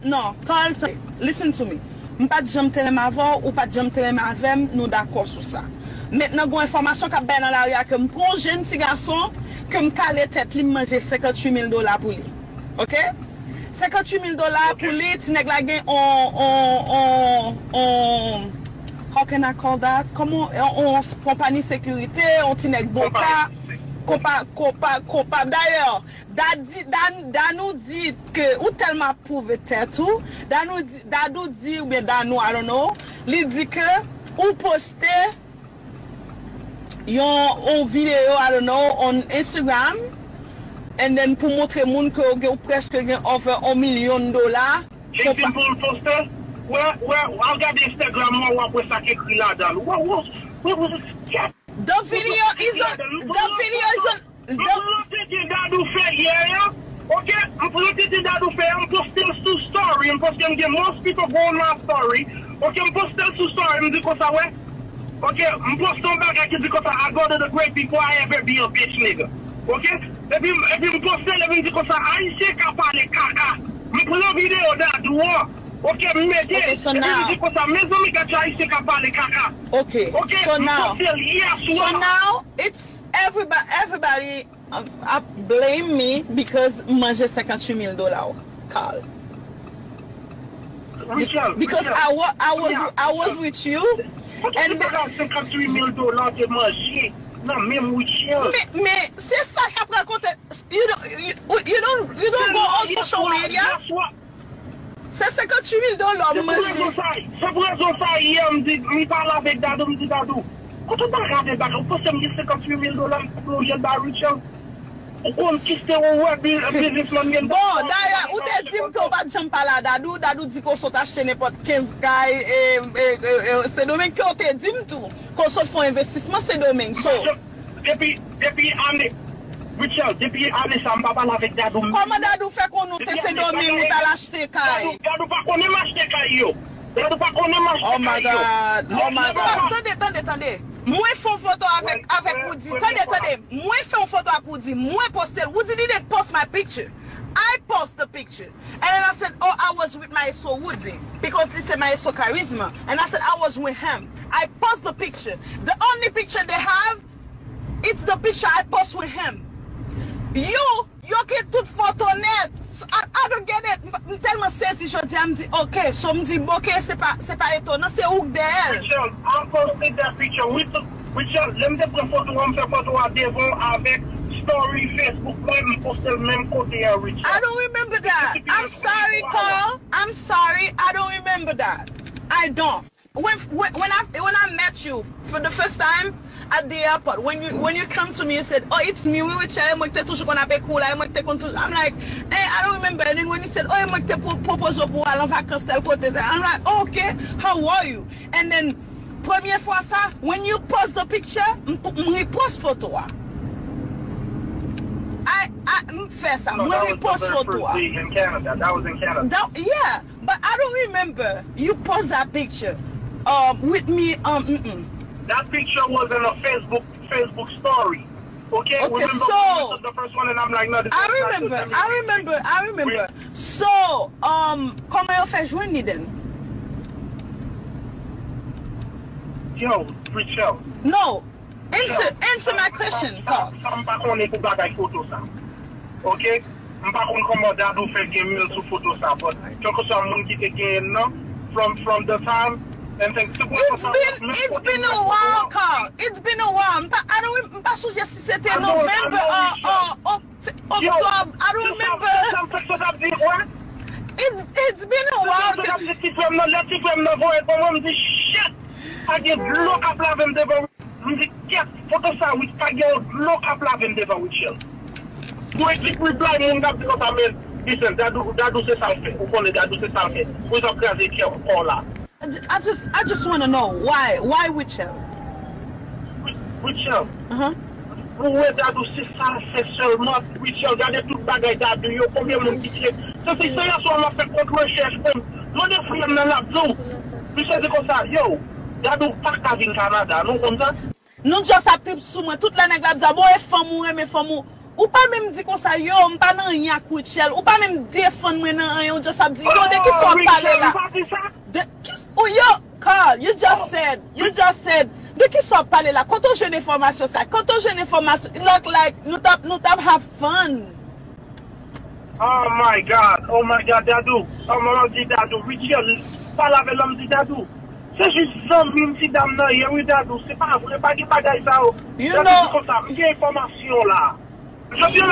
Non, Carl, listen to me. M'pas de jam terem avant ou pas de jam terem avem, nous d'accord sur ça. Maintenant, il y a une information qui est dans l'arrière que m'prend jeune petit garçon que m'cale tête li manger $58,000 pour lui. OK? $58,000 pour lui, ti nèg la gen on how can I call that? Comment on compagnie sécurité, on ti nèg boka. D'ailleurs, Dan nous dit que ou tellement prouvé tout, Dan nous dit ou bien Dan nous, I don't know, il dit que ou poster yon vidéo, I don't know, on Instagram, and then pour montrer moun que ou presque over $1 million. J'ai pour le poster? Ouais, regarde Instagram, moi, après ça qui écrit là-dedans. What was it? The video is on. Okay, I'm posting to story. I'm posting most people go on my story. Okay, I'm posting to story because I went. Okay, I'm posting back because I go to the great before I ever be a bitch nigga. Okay, if you posting because I say kapale kaka. I'm putting video that do what. Okay, so now, it's everybody blame me because manger $58,000, Carl. Because I was with you and mais c'est ça qu'après quand you don't go on social media. C'est $58,000 manger. C'est pour ça hier me parle avec Dadou, me dit Dadou. Quand on regarde back, on peut se dire $58,000 pour le Richard. On kiste businessman. Bon, d'ailleurs, ou te dit qu'on va jamais parler à Dadou, Dadou dit qu'on saute acheter n'importe 15 cailles et c'est domaine qu'on te dit tout. Qu'on saute font investissement, c'est domaine. So depuis année Richard, depuis année ça m'a parlé avec Dadou. Comment Dadou fait qu'on nous c'est domaine ou t'as l'acheter caille? Dadou pas qu'on aime acheter caille yo. Dadou pas qu'on aime acheter caille. Oh my God. Attendez. Moi fais une photo avec Woody. Attendez. Moi fais une photo avec Woody. Moi poster. Woody didn't post my picture. I post the picture. And then I said, oh, I was with my so Woody. Because this is my so charisma. And I said, I was with him. I post the picture. The only picture they have, it's the picture I post with him. You get toute photo net. I don't get it. Tellement saisi je dis, me dit, ok, so me dit, ok, c'est pas étonnant, c'est où d'elle. Richard, I posted that picture. Richard, let me take a photo, on fait photo à devant avec story Facebook, même poster même côté à Richard. I don't remember that. I'm sorry, Carl. I'm sorry. I don't remember that. I don't. When I met you for the first time at the airport, when you come to me and said, oh, it's me, we were chatting, I'm like, hey, I don't remember. And then when you said, oh, I'm like, oh, okay, how are you? And then première fois ça, when you post the picture, I post photo. I fais ça. When we post photo. In Canada. That was in Canada. Yeah, but I don't remember you post that picture with me. That picture was in a Facebook story. Okay, so the first one, and I'm like, no, I remember. So, comment on fait joindre then? Yo, Richard. No, answer my question, Carl. I'm pas on est pour bagaille photo ça. Okay, I'm pas on comment Dadou fait game sur photo ça, but quelque chose mon qui te gagne non from the time. It's been a while, Carl. It's been a while. I don't pas sûr si c'était November or October. I don't remember. It's been a while. I get look up lavem devant. Get photo ça with Pagel look up lavem devant with you. Moi qui reply mon gars because I mean listen Dadou c'est ça fait. Ou connaît Dadou c'est ça fait. Vous avez créé qui là. I just want to know why Wichel? Wichel. Ouais, Dadou c'est ça, c'est seulement Wichel. Regardez tout bagage Dadou, yo combien mon qui c'est. Ça c'est ça on a fait contre recherche comme. Nous des frères dans la zone. Puis c'est comme ça, yo. Dadou pas qu'à venir Canada, non comme ça. Nous just active sous moi toute la nèg la dit bon femme ou mais femme Ou pas même dit comme ça, yo, m'pas nan rien à Kouchel. Ou pas même défendre moi nan rien, ou just a dit, yo, de qui sont parlé là. Oh, yo, Carl, you just said, de qui sont parlé là. Quand on jeune information ça, quand on jeune information, look like, nous tap have fun. Oh my God, Dadou. Oh maman dit Dadou, Richard, parle avec l'homme dit Dadou. C'est juste ça, une petite dame là, oui Dadou, c'est pas vrai, pas de bagaille ça. You know, comme ça, il y a information là. Je viens